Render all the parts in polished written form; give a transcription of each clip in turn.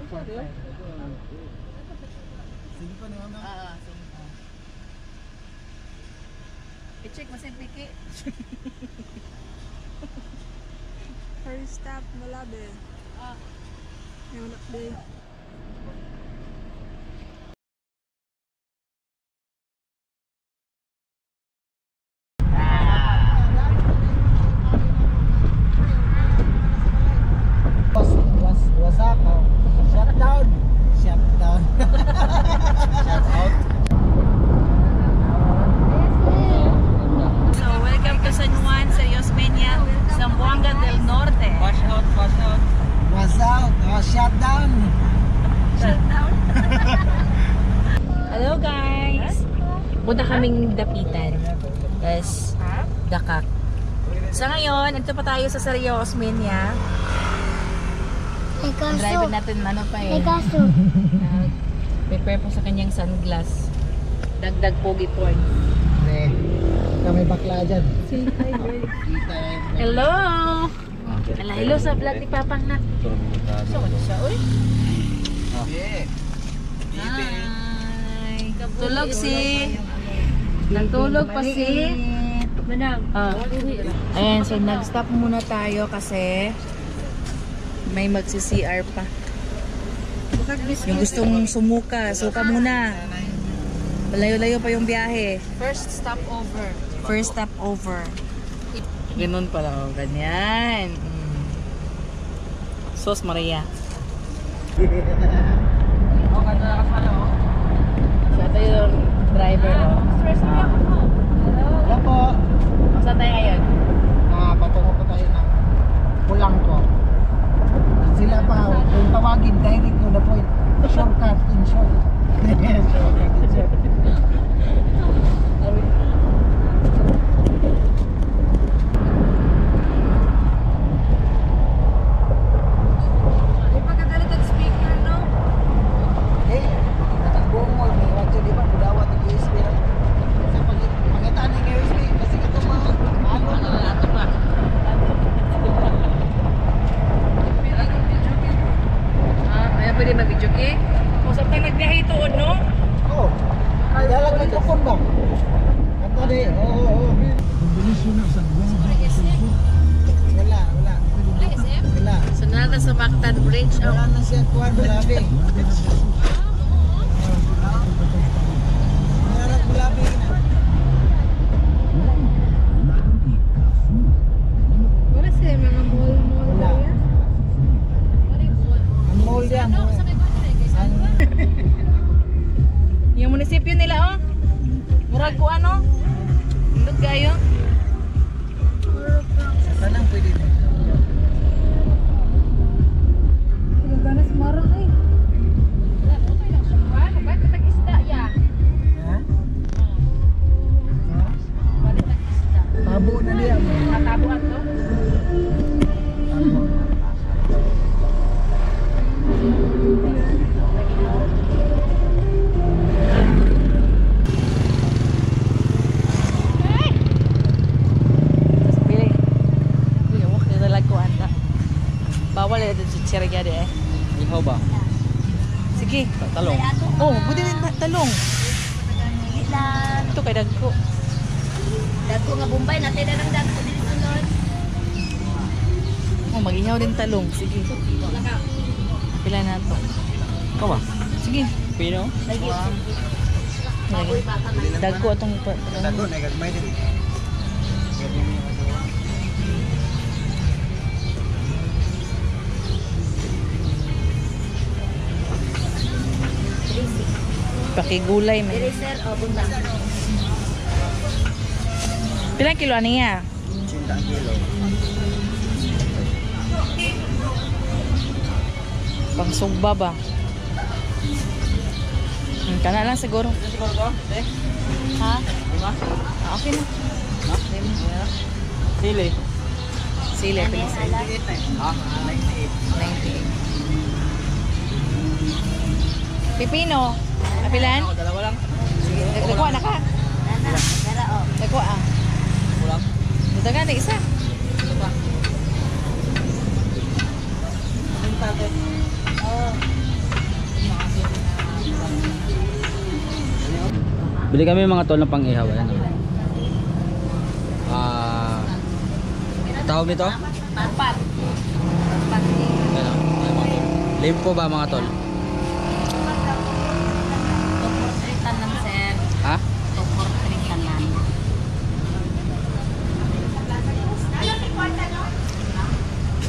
Sige pa ni mama. Sige pa. I-check mo sa piki. First stop, Malabe. Yung nakday. What's up? Shutdown. Shutdown. Shout out. So, welcome to San Juan, Serios Peña, Zamboanga del Norte. Wash out, wash out. What's out? Shutdown. Shutdown. Hello guys! Punta kaming dapitan. Guys, Dakak. Sa ngayon, ito pa tayo sa Serios Peña. Ang driver natin ano pa eh. Prepare po sa kanyang sunglass. Dagdag pogi porn. Kami bakla dyan. Hello! Hello sa vlog ni Papang Nak. So, ano siya? Uy! Hi! Tulog si... Nagtulog pa si... Manang. Ayan, so nag-stop muna tayo kasi may magsi-CR pa. Yung gustong sumuka, suka muna. Malayo-layo pa yung biyahe. First stop over. First stop over. Ganun pala, oh, ganyan. Sos Maria. Oh, ganda na kasama, oh. Siya tayo yung driver, oh. First stop ako. Hello po. Saan tayo ngayon? Patungo po tayo ng pulang ko. Sila pa, kung tawagin, direct to the point. Shortcut in short. Shortcut in short. Pwede mag-video eh. Kung saan tayo nagbiyahe itoon, no? Oo. Kaya lang may kupon ba? Kanta di. Oo. Wala. Wala. So, natin sa Mactan Bridge. Wala na siya kuwan. Malabi. Malabi na. Wala siya, mga mall Wala. ba yan? Ang mall yan. Yung munisipyo nila, oh. Murag ko ano? Indot kayo? Saan lang pwede na? Ganas marang eh. Ha? Tabo na niya. Matabuan to? Tabo. Bawal ya dito sa Sierra eh. Ihaw ba? Sige. Talong. Oh, pwede rin talong. Ito kay dagko. Dagko nga Bombay, natin na ng dagko din sunod. Oh, mag-ihaw din talong. Sige. Pila na to. Ikaw ba? Sige. Pino? Lagi. Dagko atong Dagko na gagmay din. pakigulay man. Diri sir, o bunta. Pilang kilo niya? 50 kilo. Pang sugba ba? Kana lang siguro. Siguro ko? Ha? Lima? Okay na. Ha? Sili. Sili, pilis. Ha? 98. 98. Pipino. Apilan? Ako, dalawa lang. Nagkuha na ka? Nana, dara o. Nagkuha ah. Kulang. Dito ka na isa. Ito pa. Oh. Bili kami mga tol ng pang-ihaw. Ayan. Tawag nito? Papat. Ayan, ayan, mga tol. Limpo ba mga tol? Tuportritan lang, sir. Ha? Tuportritan lang.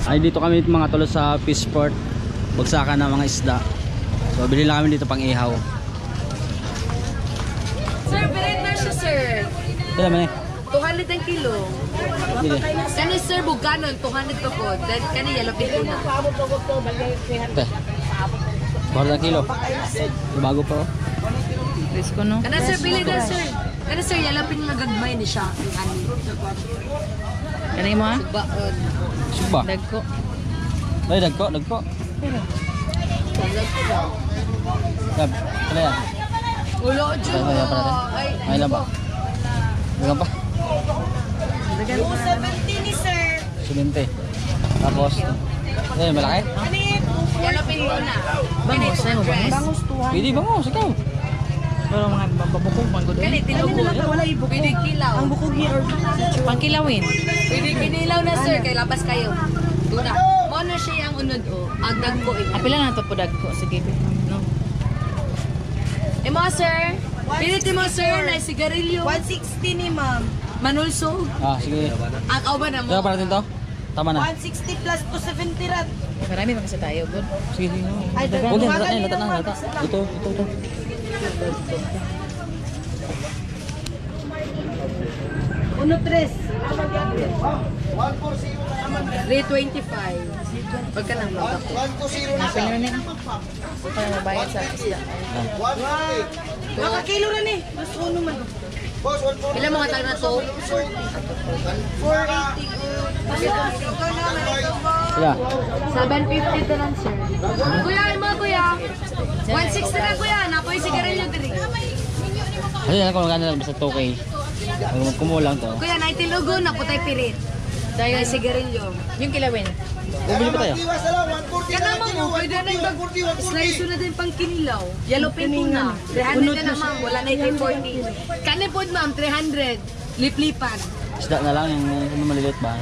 Ay, dito kami mga tol sa Fishport. Bagsakan ng mga isda. So bili lang kami dito pang-ihaw. Sir, birit na siya, sir. Kailan man eh? 200 ang kilo. Bili. Kani sir, buganon, 200 pa po. Then kani yellow pin na. Te. Bahal na kilo. Bago pa oh. Risko no? Kana sir, bili na sir. Kana sir, yellow pin nga gagmay ni siya. Kani mo ha? Subaon. Suba. Dagko. Ay, dagko. Gab, kaya yan. Ulo, Diyo. Ay, ay lang ba? Dagan pa. 270 ni sir. 70. Tapos, eh, malaki? Yellow pin ko na. Bangus, ay mo bangus? Pwede bangos, ikaw. Pero mga babukog, manggod. Kani, tinugo. Pwede kilaw. Ang bukog niya or pangkilawin. Pwede kinilaw na sir, kay labas kayo. Tuna. Mo na siya ang unod o. Ang dagko. Apila na ito po dagko. Sige. No. Imo sir. Piniti mo sir na sigarilyo. 160 ni ma'am. Manulso. Ah, sige. Ang kauban na mo. Kaya para dito? Tama na. 160 plus 270 rat. Marami pa kasi tayo, good. Sige, sige. Ay, Huwag yan, lata na, lata. Ito. Uno tres. 325. Pagka nang mga ko. Napin na para mabayad sa isda. Nakakilo rin eh. Mas uno man. Ilan mga tao na to? 480. Kaya, 750 to lang, sir. Kuya, ano mga kuya? 160 na kuya. Napoy sigarilyo diri. kasi alam ko magkano lang basta 2K. Kumulang to. Kuya, naitilugo na putay pirit. Dahil sigarilyo. Yung kilawin. Bili pa tayo. Kana mo, pwede na yung slice na din pang kinilaw. Yellow pin po na. 300 na ma'am, wala na yung 40. Kani po ma'am, 300. Liplipan. Isda na lang yung maliliit ba?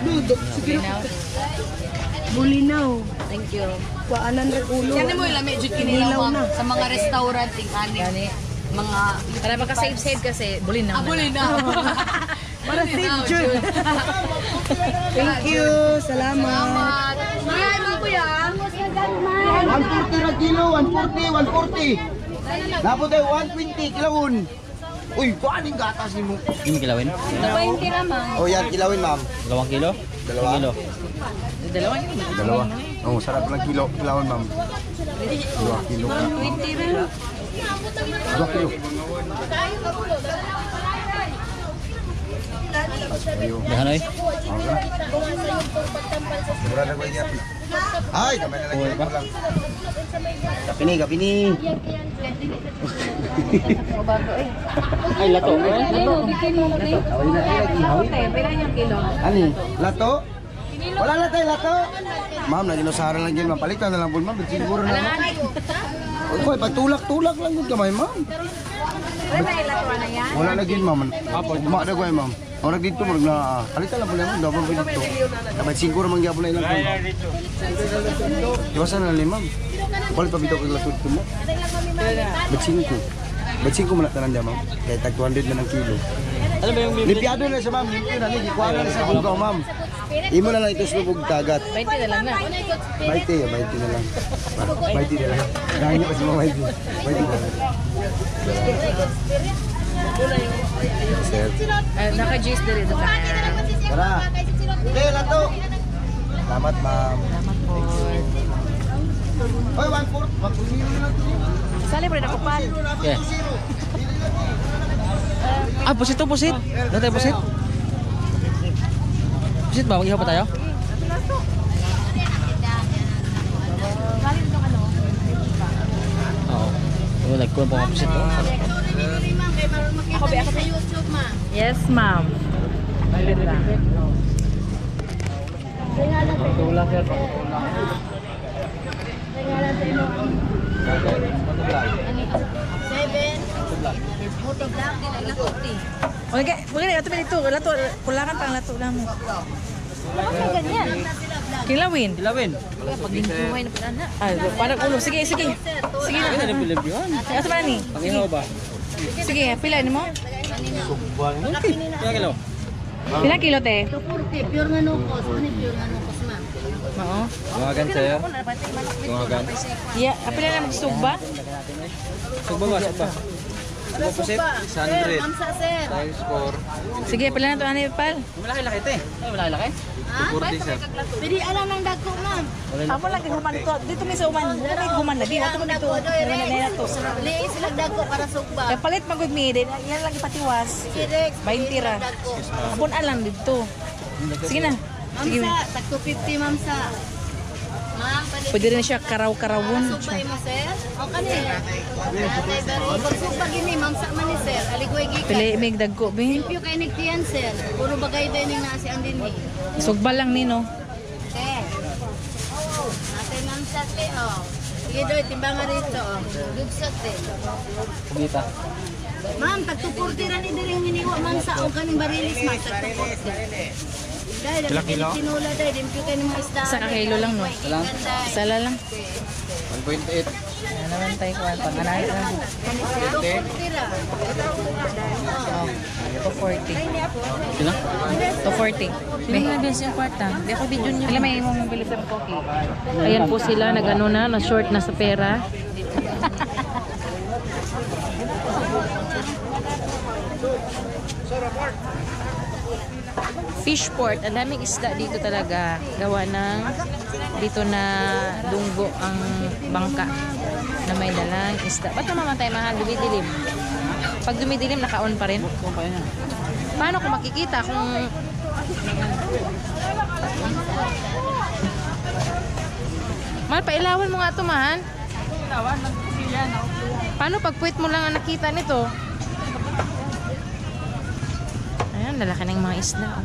Bulinaw. Thank you. Kuaanan rin ulo. Kani mo yung lamig jud kinilaw ma'am. Sa mga restaurant, tingani. Mga... Para maka-save kasi, bulinaw na. Bulinaw. Para safe June. Thank you. Salamat. Kuya, ano kuya? 140 na kilo, 140. Dapat tayo 120 kilawon. Uy, kuaning gatas ni mo. Yung kilawin? 20 naman. Oh, yan kilawin, ma'am. 2 kilo? Dalawa. 1 kilo. Dalawa. Oh, sarap lang kilawin, ma'am. 2 kilo. 20 rin. 2 kilo. Dahan ay? Mura na ko iya. Ay, kamay na lagi ko lang. Kapini. Ay, lato. Ani, lato? Wala na tayo lato. Ma'am, naginosaran lang dyan, ma'am. Palitan na lang po, ma'am. Siguro na, ma'am. Uy, pagtulak-tulak lang yung kamay, ma'am. Wala na gin, ma'am. Umak na ko, ma'am. Orang dito, palitan lang po lang, ma'am. Dapat po dito. Dapat siguro mangyapon na ilang po, ma'am. Iwasan na lang, ma'am. Palit pa bitaw ko yung latod ko, ma'am. Ba't 5 man tanan dyan, ma'am. Kaya tag 200 na ng kilo. Ano ba yung Lipiado na siya, ma'am. Limpyo na, ikuha na sa bugaw, ma'am. Imo na lang ito sa lubog dagat. 20 na lang na. 20 na lang. 20 na lang. Ganyan pa si Mama 20 na lang. Sir. Naka-juice na rin ito. Tara. Okay, lato. Salamat, ma'am. Salamat po. Hoy, 1-4 na lang. Sali pa rin ako pan. Yeah. Ah, pusit. Dito tayo pusit. Pusit ba? Mag-ihaw pa tayo? Oo. Oo, nagkuhan po mga pusit. Ako sa YouTube, ma. Yes, ma'am. Malit lang. Pagtulak, sir. Seven. Motovlog din Okay, maganda ato dito. Lato, kulangan pang lato na mo. Bakit ganyan? Kilawin. Kilawin. Pag-intumay na pala na. Ay, parang ulo. Sige. Sige na. Ano na bilib yun? Ato ba ni? Pag-ihaw ba? Sige, pila ni mo? Okay. Kaya kilo. Pila kilo te? 240, pure nga nukos. Ano yung pure nga nukos, ma'am? Oo. Tumagan sa'yo. Tumagan. Yeah, pila na magsugba? Sugba ba? Sugba. Opposite? 100. Mamsa, sir. Times 4. Sige, pila na to ani pal. Malaki-laki ito eh. Malaki-laki? Ha? 240 sir. Pwede alam ng dako, ma'am. Amo lang human dito. Dito mi sa uman. Dito mi human lagi. Ato mo dito. Na to. Liis sila dako para sugba. Kaya palit magud mi din. Yan lang ipatiwas. Direk. 20 ra. Apon alam dito. Sige na. Sige. Mamsa, tag 250, mamsa. Ma'am, palit. Pwede rin siya karaw-karawon. Sugba mo, sir? O kanina. Atay bari. Kung sugba gini, mamsa man ni sir. Aligway gikan. Pili mig dagko bi. Limpyo kay nagtiyan, sir. Puro bagay ba yung nasi ang din ni. Sugba lang ni no. Te. Atay mamsa, te, o. Sige doy, timbangan rito, o. Dugsot, te. Pugita. Ma'am, tag 240 ra ni diring hiniwa mamsa. O kaning barilis, ma'am, tag 240. Dahil, tinula dahil, limpyo kay ng mga isda. Isa ka kilo lang no. Lang. Sala lang. 1.8. Ano naman tayo ko pang anay na. 240 ra. 240. Sino? 240. May nabis yung kwarta. Di ako video niyo. Alam may mong bilib sa coffee. Ayan po sila, nag-ano na short na sa pera. Fishport, ang daming isda dito talaga. Gawa ng dito na dunggo ang bangka na may dalang isda. Ba't namamatay mahal? Dumidilim. Pag dumidilim, naka-on pa rin. Paano kung makikita kung mahal, pailawan mo nga ito, mahal. Paano pag puwit mo lang ang nakita nito? Ayan, lalaki ng mga isda.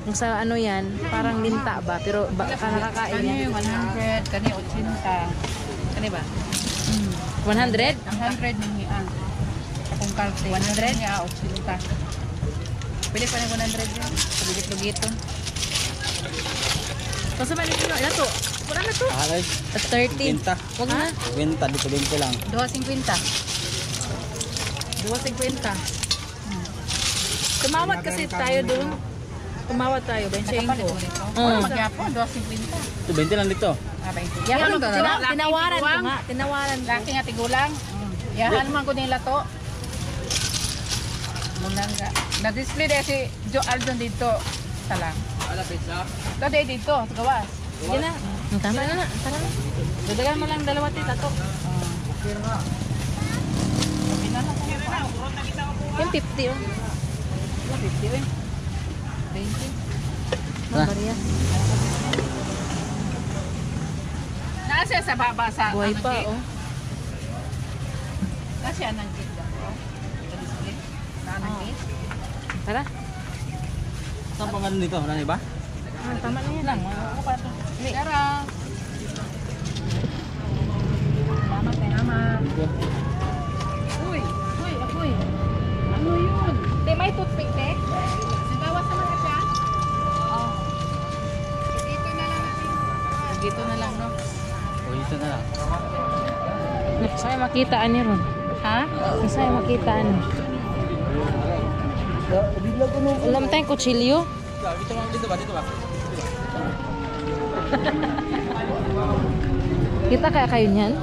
Kung sa ano yan, parang linta ba? Pero nakakain yan. 100, kani 80. Kani ba? 100? Ang 100 ng hiyan. Kung kalte. 100? niya, 80. Pili pa ng 100 yun. Pagigit-lugito. Kasi ba nito? Ano to? Pura na to. Alay. At 30. 20. Huwag na. 20. Dito 20 lang. 2.50. 2.50. Tumawad kasi tayo doon. Tumawad tayo, 25. Oo. Magyapon, 250. Ito 20 lang dito. Yahan mo, tinawaran ko nga. Tinawaran ko. Laki nga tigulang. Yahan man ko nila to. Munangga. Na-display dahil si Joe Aldon dito. Salang. Ala pizza. Dati dito, sa gawas. Sige na. Tama na na. Tara na. Dadagan mo lang dalawa tita to. Yung 50 oh. 50 eh. 20. Maria. Nasa sa baba sa Buhay anong pa cake? oh. Nasa anong cake daw. Sa-display. Sa anong cake? Tara. Saan pa man dito? Wala na iba? Tama na yan. Lang, ako pa ito. Tara. Salamat na naman. Uy, apoy. Ano yun? Te, may toothpick te? Sibawas naman na siya. Oh. Dito na lang natin. Dito na lang no. O dito na lang. Sa'yo makitaan niyo ron. Ha? Sa'yo makitaan niyo. Alam tayong kutsilyo. Dito lang dito ba? Dito ba? Kita kaya kayo niyan?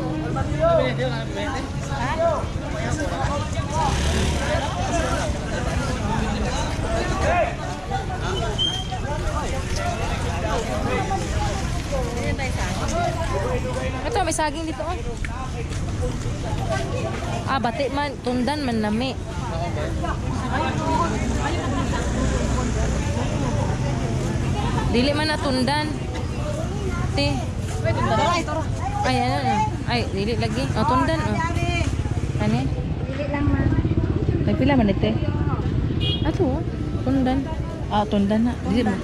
Ito, may saging dito. Oh. Ah, bati man. Tundan man lami. Dili man na tundan. Ti. Ay, ano. Ay, dili lagi. Oh, tundan. Oh. Ano? Dili lang, ma'am. Ay, pila man ito. Ato, oh. Tundan. Ah, tundan na. Dili mo.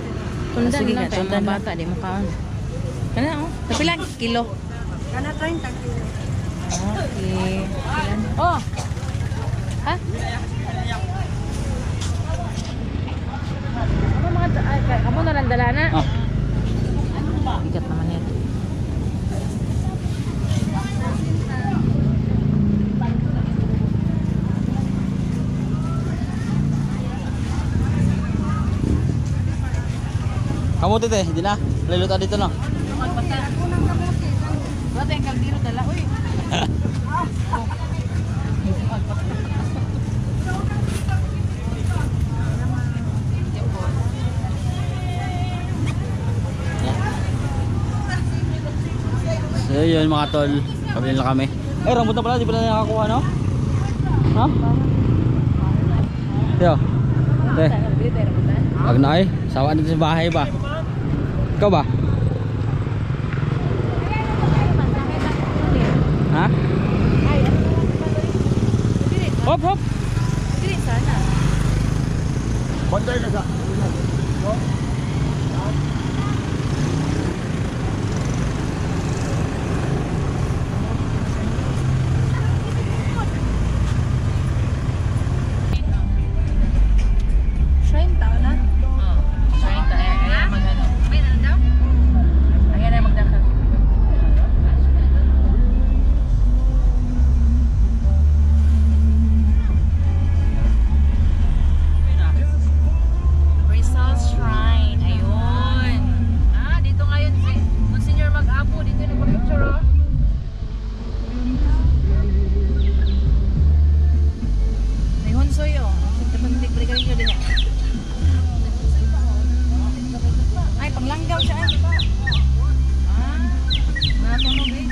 Tundan Sige na. nga, Kaya tundan mga na. bata, di mo kaon. Ano, oh. Sa pila kilo? Kana 30 kilo. Okay. Oh! Ha? Kamu na lang dala na? Ah. Bigat naman yan. Kamuti te, hindi na. Liluta dito no. Wala tayong kaldero dala. Uy! So yun mga tol, pabili na kami. Eh, rambutan pala, di pala nakakuha no? Ha? Yo. Te. Wag na eh, sawa dito sa bahay ba? Ikaw ba? Ha? Hop hop. Dili sana. Bantay ka sa. Shrine tao na? Shrine tao. Ayan mag-ano. Ayan na magdaka. Rizal Shrine. Ayun. Ah, dito ngayon si Monsignor Mag-Apo. Dito yung nagpa-picture oh. May hunsoy oh. Hindi ka din niya. Ay, panglanggaw siya. Ah, natunog eh.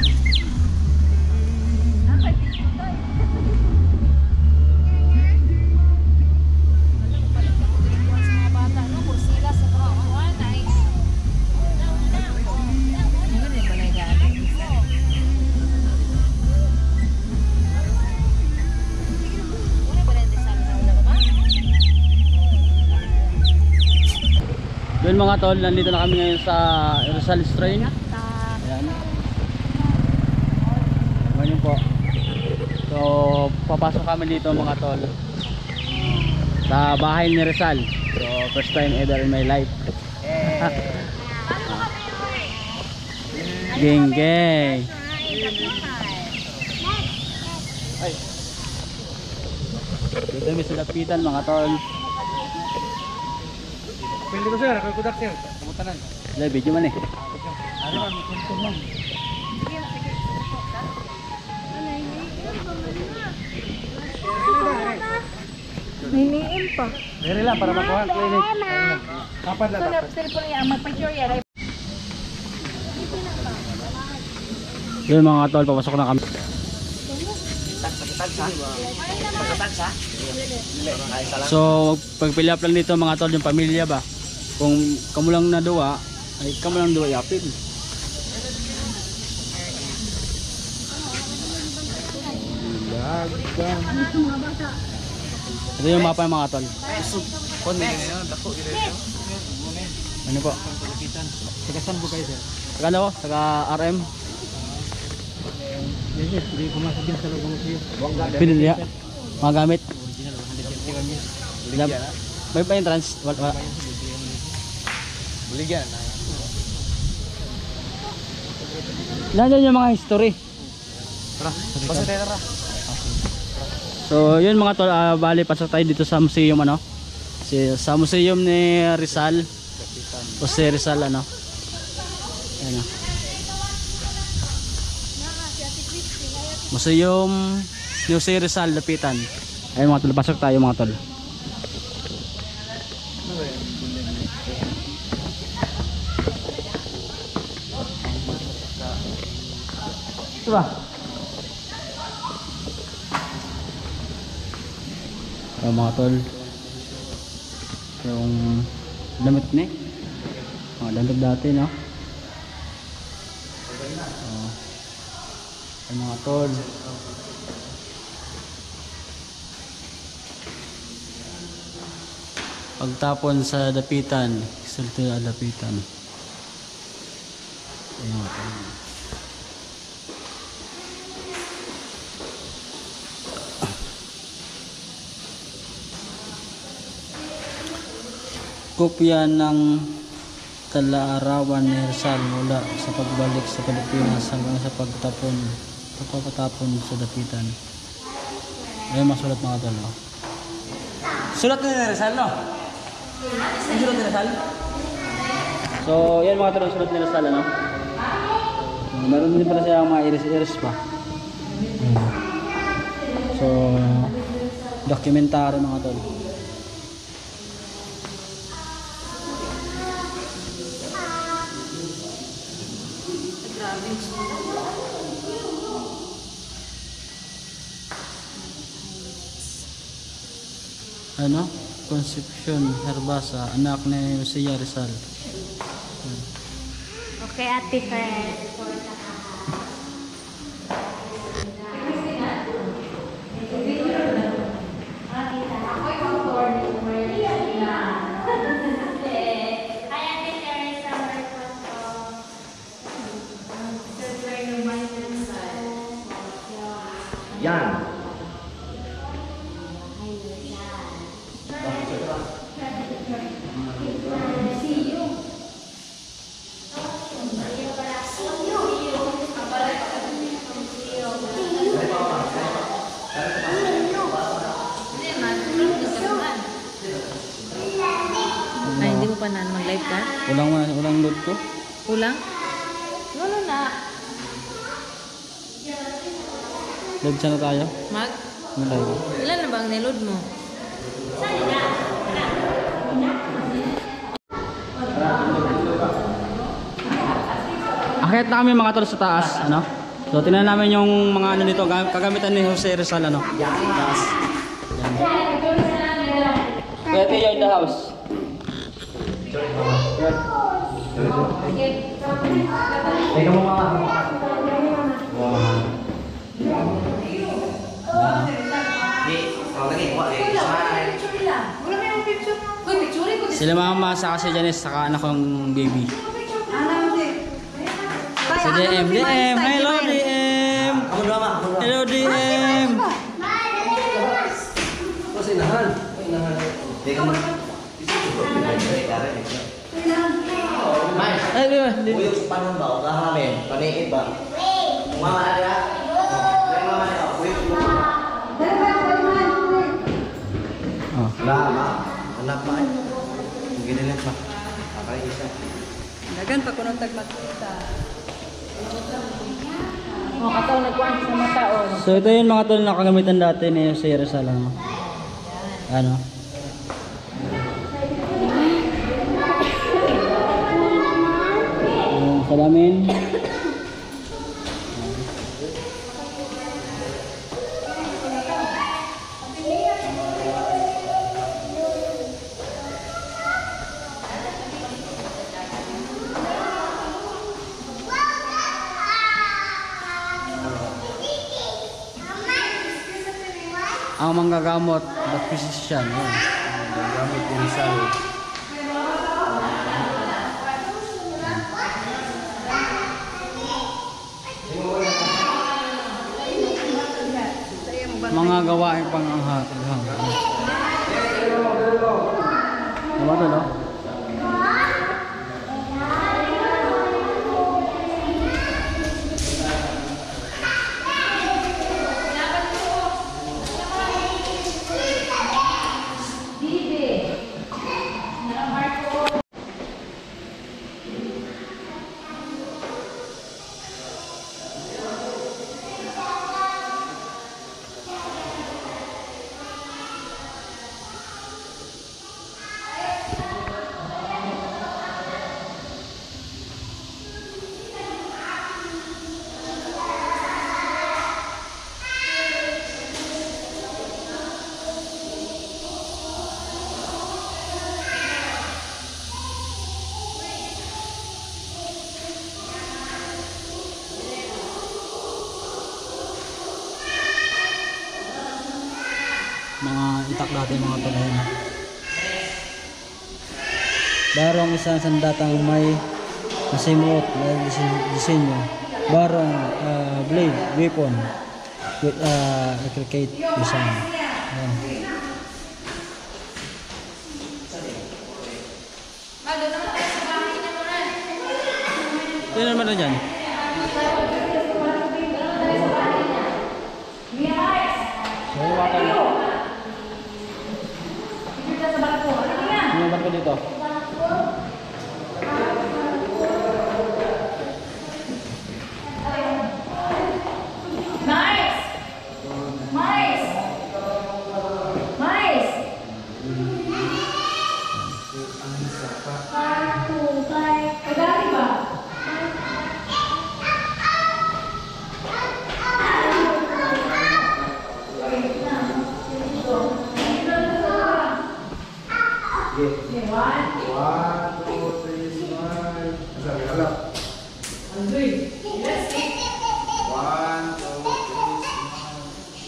Yun mga tol, nandito na kami ngayon sa Rizal Shrine. Ayan. Ngayon po. So, papasok kami dito mga tol sa bahay ni Rizal. So, first time ever in my life. Geng geng. Ay. Dito kami sa dapitan mga tol. Pwede ko sir, ako kudak sir. Kamutanan. Dahil video man eh. Ano man, kuntum man. Niniim pa. Dere lang para makuha ang clinic. Kapan na dapat? Cellphone niya, mag-picture yan. Yun mga tol, papasok na kami. So, pagpili up lang dito mga tol yung pamilya ba? Kung kamu lang na duwa, ay kamu lang duwa yapin. Ito yung mapa mga tol. Ano po? Tagasan po kayo sir. Saka ano? Saka RM? Yes, hindi ko masabihin sa loob mo. Pinili mga gamit. May pa yung trans? Wala. Buligyan. Nandiyan yung mga history. Tara, pasok tayo tara. So yun mga tol, bali pasok tayo dito sa museum ano. Sa museum ni Rizal. O si Rizal ano. Ayan o. Museum ni Jose Rizal Dapitan. Ayun mga tol, pasok tayo mga tol. Diba? Ayun mga tol. Yung damit ni. Mga damit dati no. Ayun mga tol. Pagtapon sa dapitan, sulti na dapitan. Ayun mga tol. kopya ng kalaarawan ni Rizal mula sa pagbalik sa Pilipinas hanggang sa pagpapatapon sa dapitan. Ayun masulat mga tol. No? Sulat ni Rizal, no? Ang sulat ni Rizal? So, yan mga tol, sulat ni Rizal, ano? Meron din pala siya mga iris-iris pa. So, documentary mga tol. Ano? Concepcion Herbasa, anak ni Lucia Rizal. Okay, Ate Fred. Yan. Ay, hindi mo pa na mag-live ka? Ulang load ko. Kulang? Ano na? Live siya na tayo. Mag? Live. Ilan na ba ang niload mo? Akit na kami mga tol sa taas, ano? So tingnan namin yung mga ano dito, kagamitan ni Jose Rizal, ano? Taas. Yan. Pwede in the house. Teka mo mga. Sila mama sa kasi Janice saka anak kong baby. Si DM, DM, hello DM. Hello DM. Ay, di ba? Uyok panon ba? Ulah namin. Paniit ba? Mama ada. Mama ada. Uyok. Oh. Lama. Anak ba? Mungkin lihat ba? Apa isa? Dagan pa kuno tagmakita. Oh, kataw nagkuan sa mata oh. So ito yung mga tol na kagamitan dati ni Jose Rizal, ano? Ano? Salamin. Ang manggagamot, the physician. Gamit ni Rizal. Mga gawain pang anghat. Diba ito, no? Mga itak dati mga tuloy. Barong isang sandatang may masimot na disenyo. Barong blade weapon with intricate design. Ayan. Yan naman na dyan. So, yung bata na. Yung barko dito.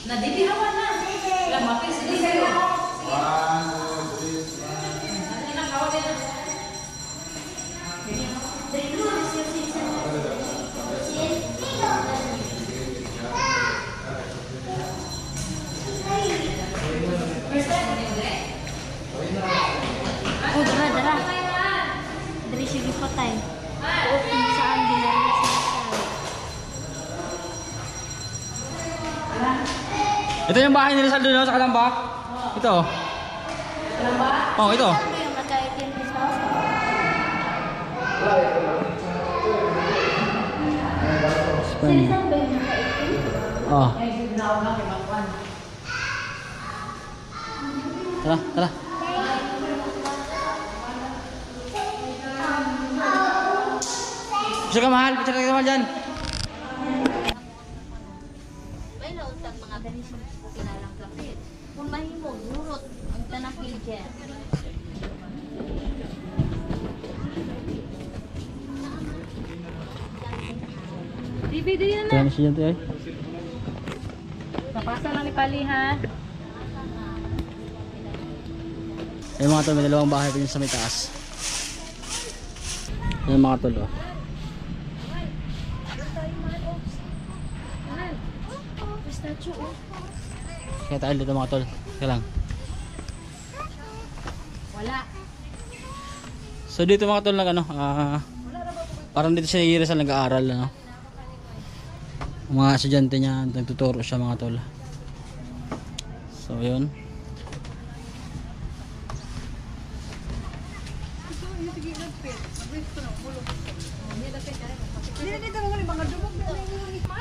Nadidirawan na. Lamapin sa dito. Oh, dara. Dari sige patay. O kung saan dinaril sa Ito yung bahay ni Rizal doon sa Kalamba. Ito. Kalamba? Oh, ito. Ano yung nakaitin sa Spain. Saan ba yung nakaitin? Oh. Tara, tara. Picture ka mahal, picture ka mahal dyan. May nauntang mgaganisyon kinalang kapit. Kung mahimog, nurot ang tanapil dyan. DVD na Ito yan siya dyan, eh. Napasa lang ni Pali ha. Ayun mga tol, may dalawang bahay pa dyan sa may taas. Ayun mga tol, oh. Kaya tayo dito mga tol. Kaya lang. Wala. So dito mga tol, ano, parang dito siya ni Rizal nag-aaral, ano. Ang mga estudyante niya, nagtuturo siya mga tol. So yun.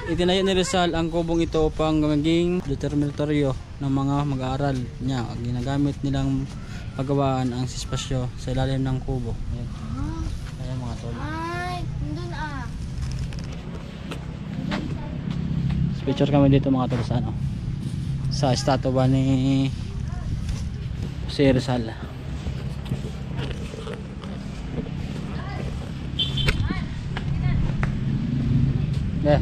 Itinayo ni Rizal ang kubong ito upang maging determinatorio ng mga mag-aaral niya. Ginagamit nilang paggawaan ang espasyo sa ilalim ng kubo. Ayan. Ayan mga tol. Ay, doon Picture kami dito mga tol sa ano, sa estatwa ni si Rizal. Yeah.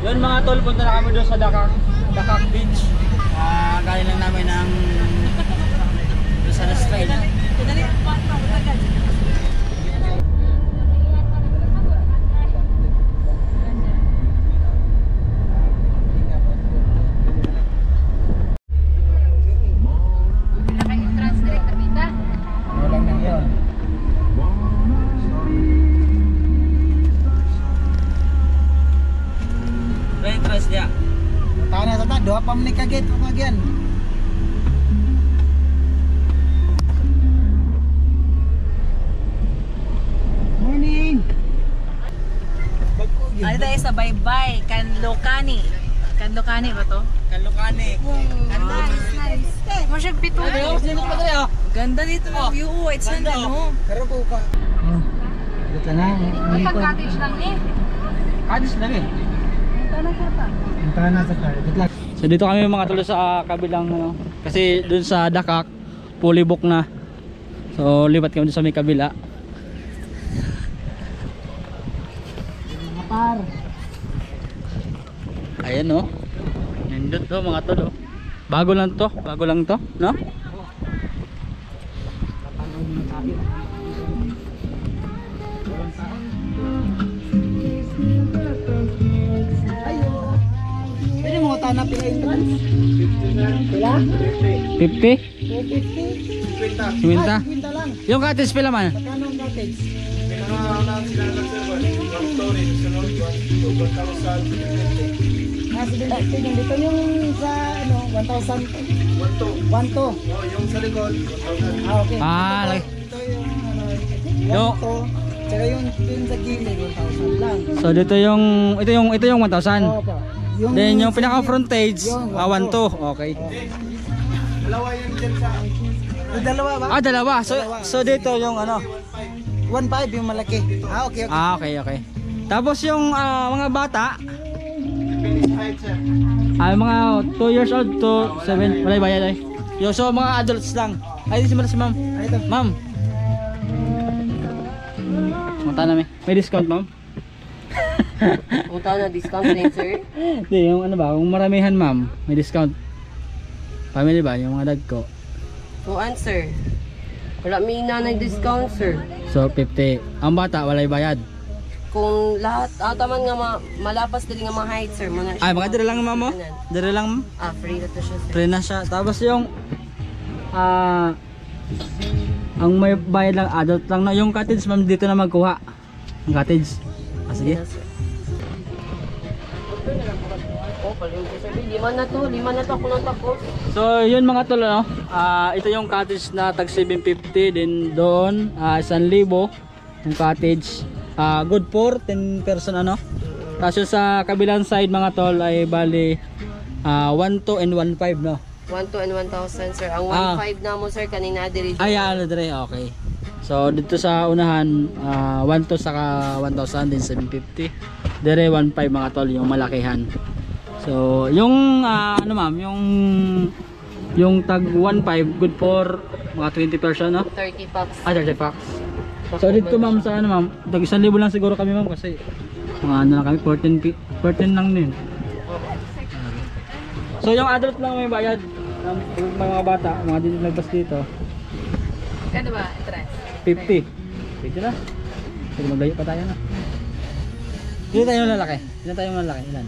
Yun mga tol, punta na kami doon sa Dakak Beach. Galing lang namin ng Rizal Trail. Entrance dia. Tanah tata dua pam ni kaget bagian. Morning. Ano tayo sa Baybay, Kanlokani. Kanlokani ba to? Kalukani. Nice. Mo siya pito. Ganda dito ng view. It's ano. Karo ko ka. Dito na. Pag-cottage lang eh. Kadis lang eh. Tanah tata. Dito. So dito kami mga tulo sa kabilang ano, kasi dun sa Dakak fully book na. So lipat kami dun sa may kabila. Ayan oh. Nindot to mga tulo. Bago lang to, no? na pila entrance? Pila? 50? 50? 50 lang. Yung cottage pila man? Magkano ang cottage? Ah, 750 dito yung sa ano, 1,000. 1,2. Yung sa likod, Ah, okay. Ah, like, Ito yung ano, Yo. 1,2. Tsaka yung sa gilid, 1,000 lang. so dito yung, ito yung 1,000. Oo pa. Then yung pinaka frontage, Yung 1,200. Okay. dalawa yan dyan sa... Yung dalawa ba? Ah, dalawa. So dito yung ano. 1,500 yung malaki. Ah, okay, okay. Ah, okay, okay. Tapos yung mga bata, Finish height, sir. mga 2 years old to 7, wala bayad ay. Yo, so mga adults lang. Ay, si ma'am. Ah, ito. Ma'am. Mata na may discount, ma'am? Punta na discount din, sir. Hindi, yung ano ba, kung maramihan, ma'am, may discount. Family ba, yung mga dag ko. So, answer. Wala may nanay discount, sir. So 50. Ang bata, walay bayad. Kung lahat, taman nga malapas din nga mga height, sir. Ay, mga dire lang, ma'am, mo? Dire lang, ma'am. Ah, free na to siya, sir. Free na siya. Tapos yung ang may bayad lang adult lang na yung cottage, ma'am, dito na magkuha. Ang cottage. Ah, sige. Yes, sir. Oh, paling ko, sir. Lima na to ako nang tapos. So, yun mga tol, no? Ito yung cottage na tag 750 din doon, 1,000 yung cottage. Good for 10 person ano. Tapos yung sa kabilang side mga tol ay bali 1,200 and 1,500 no. 1,200 and 1,000, sir. Ang 1,500 na mo, sir, kanina diri. Ay, ano dire, okay. So dito sa unahan 1,200 saka 1,000 din 750. Dire 1,500 mga tol yung malakihan. So yung ano ma'am, yung tag 1,500 good for mga 20 person no. 30 packs. 30 packs. So dito ma'am sa ano ma'am, tag 1,000 lang siguro kami ma'am kasi mga ano lang kami 14 lang din. So yung adult lang may bayad. Yung mga bata, mga din nagbas dito. Kano ba? Entrance? 50. Pwede na. Sige maglayo pa tayo na. Ilan tayo lalaki? Ilan?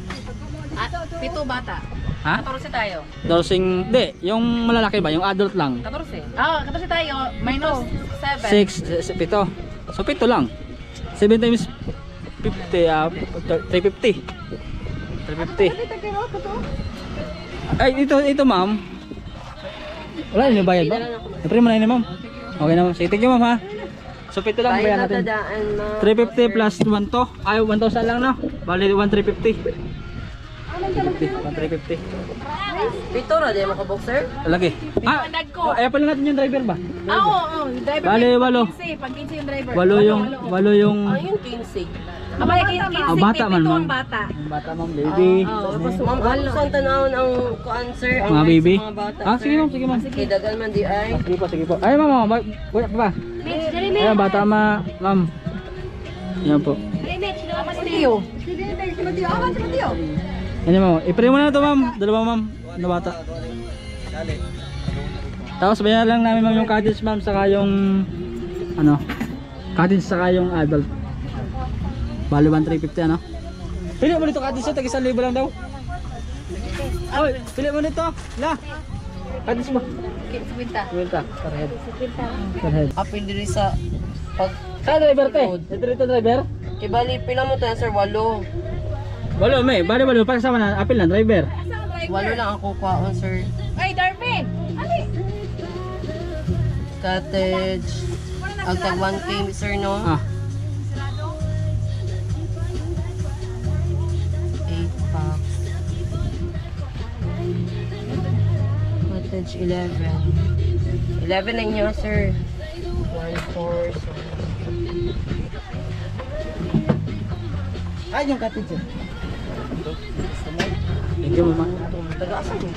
Ah, 7 bata. Ha? 14 tayo. Dorsing, hindi, yung malalaki ba? Yung adult lang? 14. Ah, 14 tayo. Minus 7. 7. So 7 lang. 7 times 50, 350. 350. Ay, ito ma'am. Wala yung bayad ba? Siyempre mo na yun ma'am. Okay na ma'am. Sige, thank you ma'am ha. So 7 lang bayad natin. 350 plus 1 to. Ay, 1,000 lang no. Bali 1,350. 1,350. Pito na, di mo ka boxer? Lagi. Ay pala natin yung driver ba? Ah, oo. Driver. Bale, 8. Pag 15 yung driver. 8 yung Ayun, 15. Abay, 15. bata man ma'am. Bata. Bata ma'am, baby. Ma'am, ano saan tanawon ang answer? Ang Mga height baby. sa mga bata, Sige ma'am, sige ma'am. Sige, dagal man di ay. Sige po. Ay ma'am, wala pa ba? Ayan, bata ma'am. Yan po. Ano ma'am, i-pray mo na ito ma'am. Dalawa ma'am, na bata. Tapos bayaran lang namin ma'am yung cottage ma'am, saka yung ano, cottage saka yung adult. Bali 1,350 ano. Pili mo nito cottage ito, tag 1,000 lang daw. Oy, pili mo nito. La. Cottage mo. 50 per head. Per head. Apil diri sa pag Sa driver te. Ito driver. kibali pila mo to sir, 8. Walo may, bali para sama na apil na driver. 8 lang ako kuhaon sir. Ay, Darvin! Ali! Cottage. Ang tag 1K sir no. 8 packs. Cottage 11. 11 na inyo sir. 1, 4, so. Ay, yung cottage eh. Thank you mama. Taga-asan mo?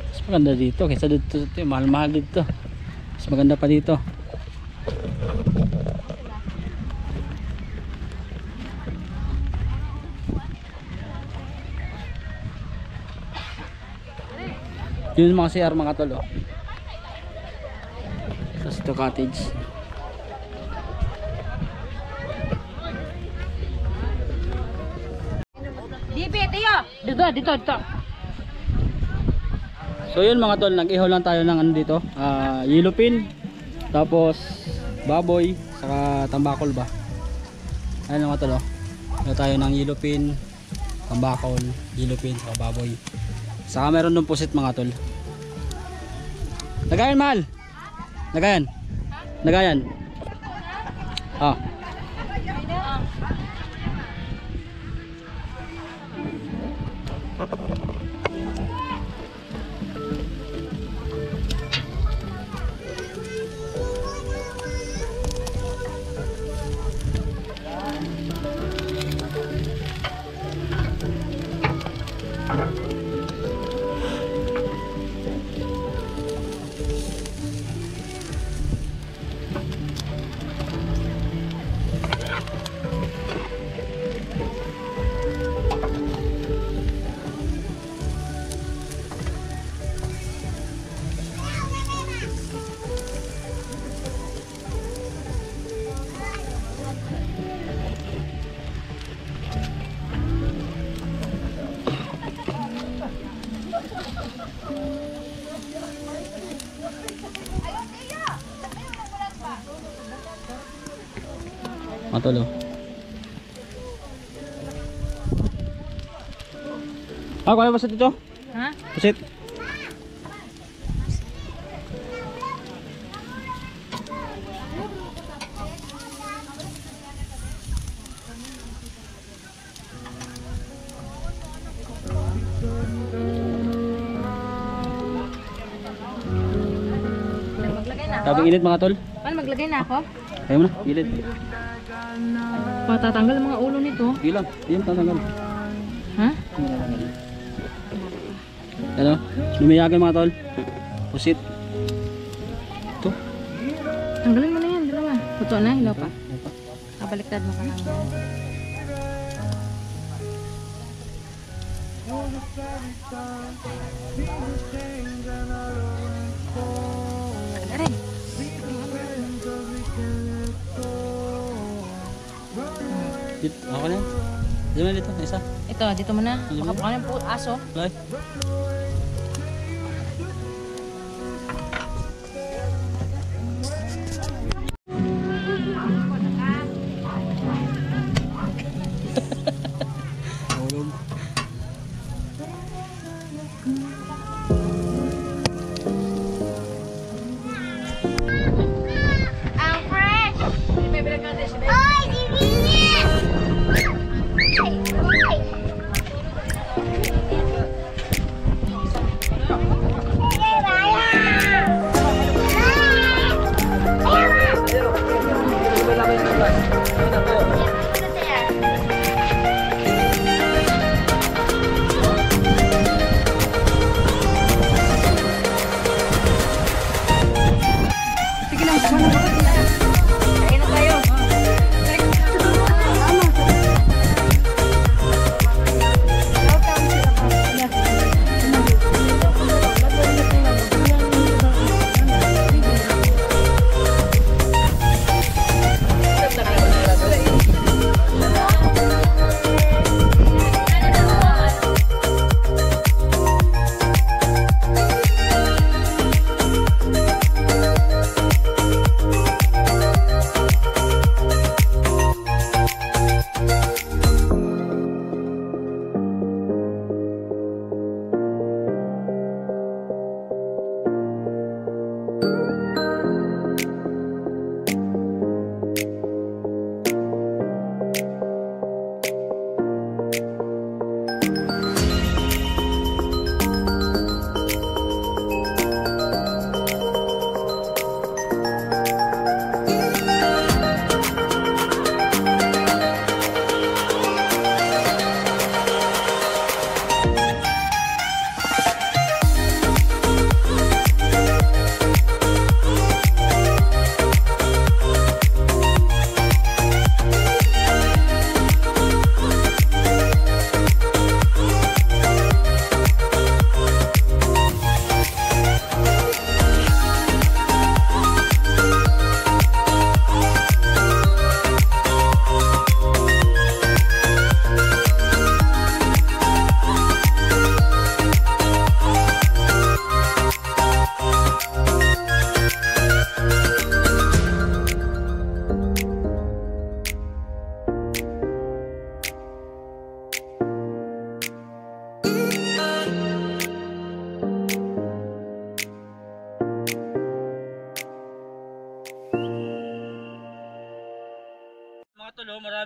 Mas maganda dito kaysa dito, mahal-mahal dito. Mas maganda pa dito. Yun mga CR mga tol oh. Tapos ito cottage. Dito. So yun mga tol, nag-ihaw lang tayo ng ano dito, yellow pin, tapos baboy, saka tambakol ba. Ayun mga tol, oh. Ihaw tayo ng yellow pin, tambakol, yellow pin, saka baboy. Saka meron dong pusit mga tol. Nagayan mahal. Nagayan. Ah. Matolo. Ah, kaya basit ito? Ha? Basit. Tabing init mga tol. Paano maglagay na ako? Kaya mo na, gilid. Patatanggal ang mga ulo nito. Ilang, iyan tatanggal. Ha? Ano? Lumiyagan mga tol. Pusit. Ito. Tanggalin mo na yan, dalawa. Puto na, hilaw pa. Kabaliktad mo ka lang. Aray. Dito, ako na yan. Diyan na dito, isa. Ito, dito mo na. Baka baka ng aso. Lay.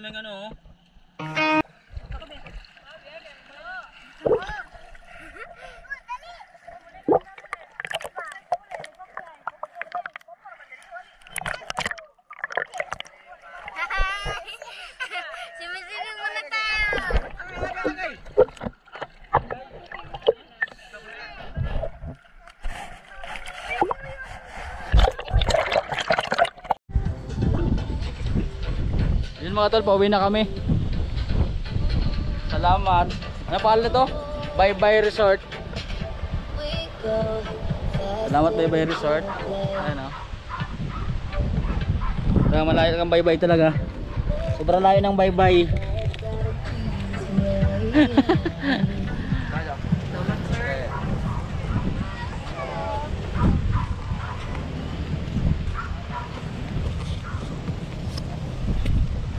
kaming ano. Sumisiling muna tayo. Yun mga tol, pauwi na kami. Salamat. Ano pangalan nito? Bye Bye Resort. Salamat Bye Bye Resort. Ayan o. Talagang malayo kang bye bye talaga. Sobrang layo ng bye bye.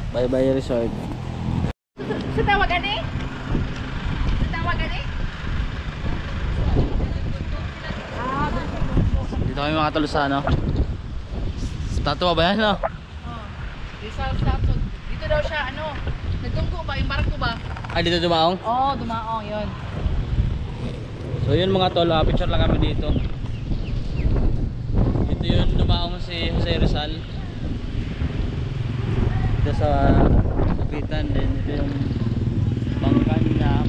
Bye Bye Resort. Sa tawagan eh? Sa tawagan eh? Dito kami mga tol sa ano. Statua ba yan no? Rizal Statue. Dito daw siya ano, nagtungko ba, yung barko ba? Ay dito dumaong? Oo, dumaong yun. So yun mga tol, picture lang kami dito. Ito yun dumaong si Jose Rizal. Ito sa Dapitan din. Ito yung bangka niya,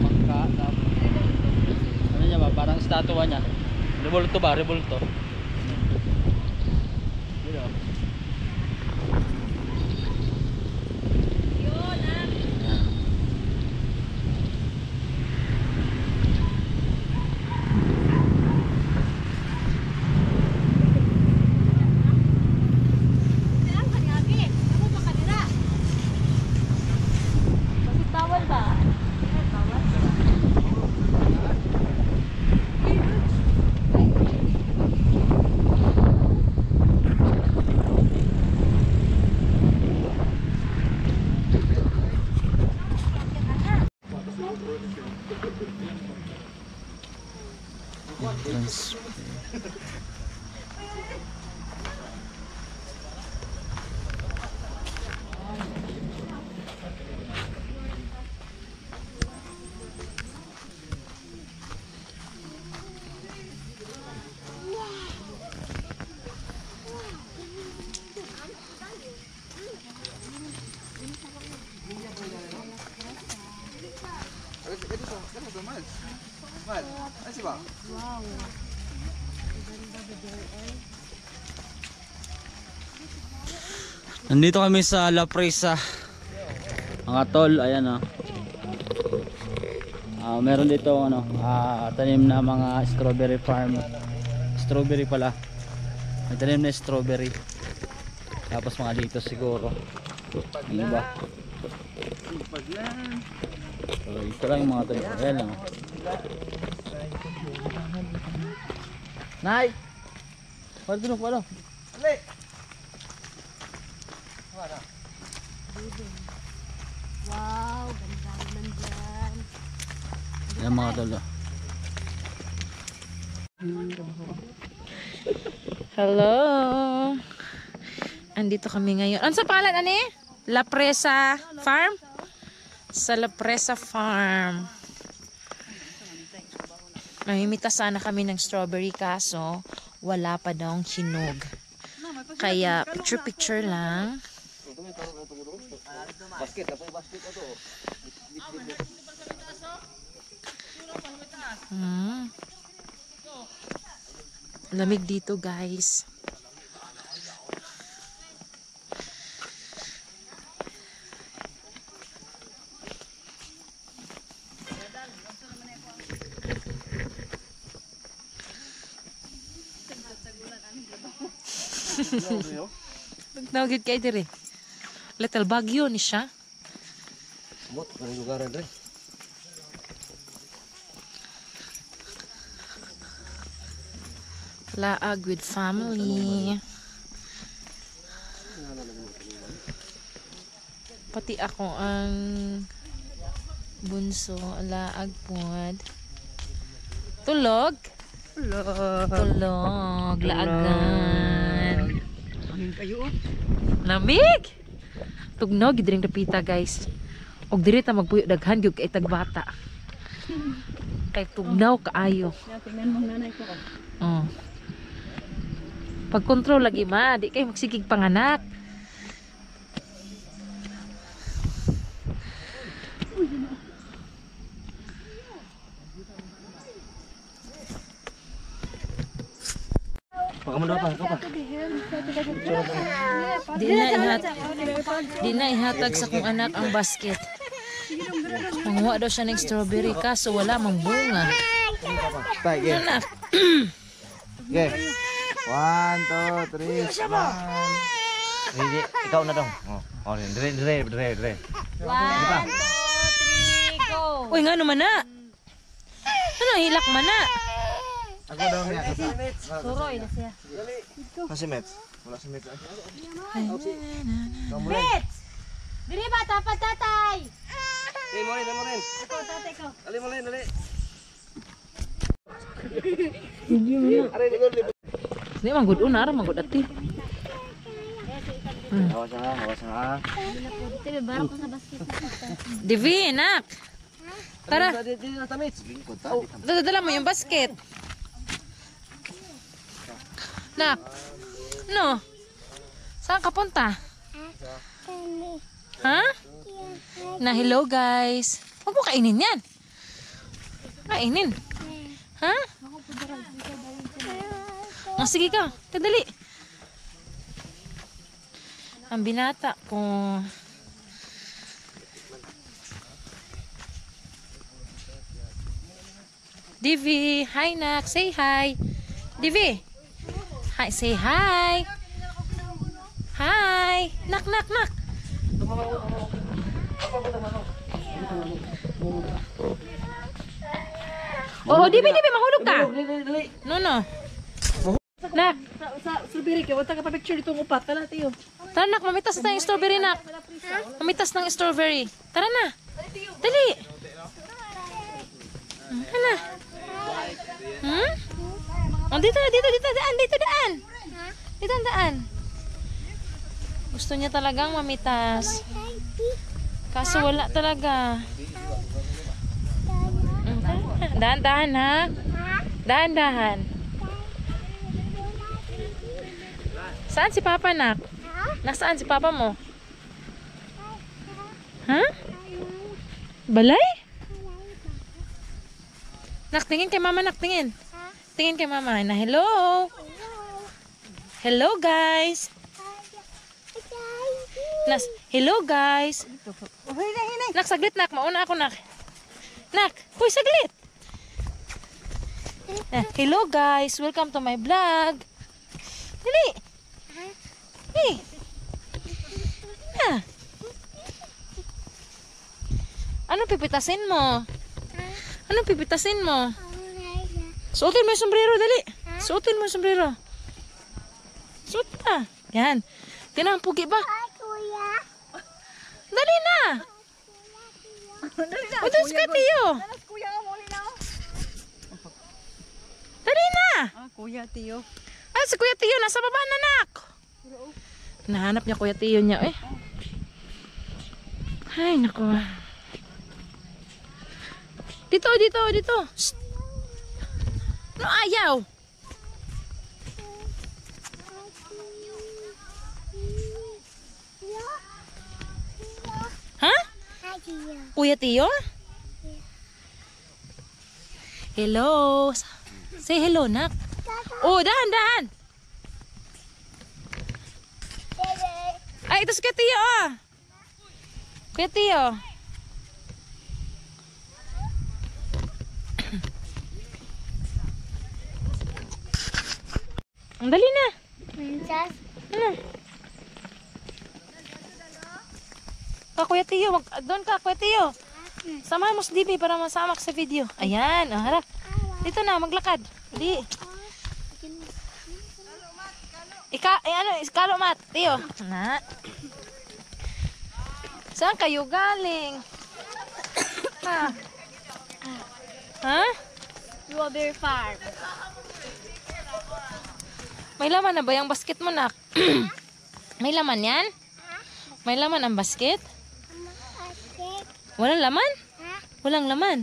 ano niya ba, parang statua niya. Rebulto ba? Rebulto. Dito. Entrance. Nandito kami sa La Presa. Mga tol, ayan meron dito ano, tanim na mga strawberry farm. Strawberry pala. May tanim na strawberry. Tapos mga dito siguro. Ano ba? So, ito lang yung mga tol. Ayan lang. Nay! Pwede nung pala. Wow, ganda naman dyan. Ayan mga tol. Hello. Andito kami ngayon. Ano sa pangalan, ani? La Presa Farm? Sa La Presa Farm. Mamimita sana kami ng strawberry kaso wala pa daw hinog. Kaya picture lang. Lamig dito guys. Pagtawagid kay dire. Little bagyo ni siya. Bot, ang lugar rin. Laag with family. Pati ako ang bunso. Laag pod. Tulog? Tulog. Laagan. Lamig? Tugnaw gid ring dapita guys. Og diri ta magpuyo daghan gyud kay tagbata. Kay tugnaw kaayo. Tingnan mo nanay ko. Oh. Pag-control lagi ma, di kay magsigig panganak. Di na ihatag sa kong anak ang basket. Manguha daw siya ng strawberry kaso wala mang bunga. Anak. Okay. 1, 2, 3, smile. Hindi, ikaw na daw. Oh, dire. 1, 2, 3, go. Uy, nga naman na. Ano, hilak man na. Ako daw niya. Suroy na siya. Kasi Mets. Wala si Mets. Mets! Dili ba tapat tatay? Dali mo rin. Ikaw tatay ko. Dali mo rin. Di man good una, ara man good ati. Hawas ha. Dili ba ako sa basket? Divi, nak. Tara, Dali na Mets. dala mo yung basket. Nak. No. Saan ka punta? Ha? Na hello guys. Huwag mo kainin yan. Kainin. Ha? Oh, sige ka. Kadali. Ang binata ko. Divi, hi nak. Say hi. Divi. Hi, say hi. Hi. Nak. Oh, Divi, mahulog ka. No. Nak. Sa strawberry ka, wala ka pa picture ditong upat. Tala tiyo. Tara nak, mamitas na yung strawberry nak. Mamitas ng strawberry. Tara na. Dali. Ano? Oh, dito daan. Dito ang daan. Gusto niya talagang mamitas. Kaso wala talaga. Dahan-dahan ha. Dahan-dahan. Saan si Papa nak? Nasaan si Papa mo? Ha? Balay? Nak, tingin kay Mama, nak, tingin. Tingin kay Mama na hello. Hello guys. Hello guys. Nak, saglit nak. Mauna ako nak. Nak, huy saglit. Hello guys. Welcome to my vlog. Dali. Hey. Ano pipitasin mo? Anong pipitasin mo? Suotin mo yung sombrero, dali. Suotin mo yung sombrero. Suot na. Yan. Tinang pugi ba? Dali na. Ito si Katiyo. Dali na. Kuya tiyo. Ah, si Kuya Tiyo. Nasa baba na, nak. Nahanap niya Kuya Tiyo niya, eh. Ay, naku. Dito. Shh. No, ayaw. Ha? Kuya Tiyo? Hello. Say hello, nak. Oh, dahan. Ay, ito si Kuya Tiyo, ah. Kuya Tiyo. Ang dali na. Princess? Ano? Kuya Tiyo, doon ka, Kuya Tiyo. Samahan mo si Divi para masama ka sa video. Ayan, harap. Dito na, maglakad. Di. Iskalo mat, Tiyo. Na. Saan kayo galing? Ha? Strawberry farm. May laman na ba yung basket mo, nak? May laman yan? May laman ang basket? Walang laman? Walang laman?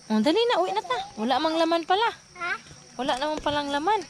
Oh, dali na, uwi na ta. Wala mang laman pala. Wala naman palang laman.